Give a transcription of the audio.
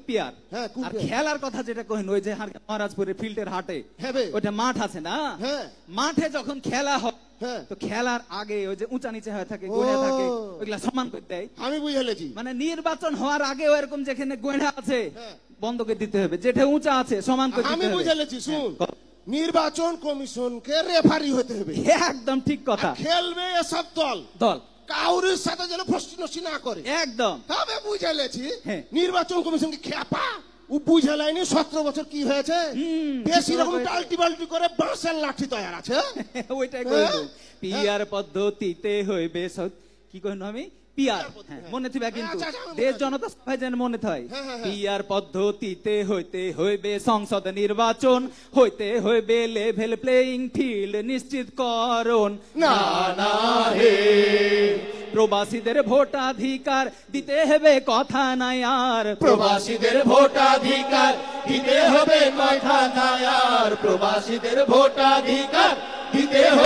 Peer আর খেলার কথা যেটা কহেন ওই যে মহারাজপুরের ফিল্ডের হাটে ওইটা মাঠ আছে না, মাঠে যখন খেলা হয় তো খেলার আগে ওই যে উঁচা নিচে হয়ে থাকে গোড়া থাকে ওইগুলা সমান করে দেয়। আমি বুঝেছি মানে নির্বাচন হওয়ার আগে এরকম যেখানে গোড়া আছে বন্ধ করে দিতে হবে, যেটা উঁচা আছে সমান করে দিতে হবে। আমি বুঝেছি, শুন নির্বাচন কমিশনকে রেফারি হতে হবে। একদম ঠিক কথা। খেলবে এসব দল কাউরির সাথে যেন ফষ্টি না করে একদম। তবে বুঝেছি নির্বাচন কমিশনকে খেপা ও বুঝালাইনি 17 বছর কি হয়েছে বেশি রকম টাল্টি বাল্টি করে বাঁশের লাঠি তৈরি আছে। ওইটাই কইলো পিয়ার পদ্ধতিতে হইবে কি কইনো আমি পিয়ার মনে থিবা কিন্তু দেশ জনতা সবাই যেন মনে থাকে। পিয়ার পদ্ধতিতে হইতে হইবে সংসদ নির্বাচন, হইতে হইবে লেভেল প্লেইং ফিল্ড নিশ্চিতকরণ। না না হে প্রবাসীদের ভোটাধিকার দিতে হবে কথা নাই আর, প্রবাসীদের ভোটাধিকার দিতে হবে কথা নাই আর, প্রবাসীদের ভোটাধিকার দিতে হবে।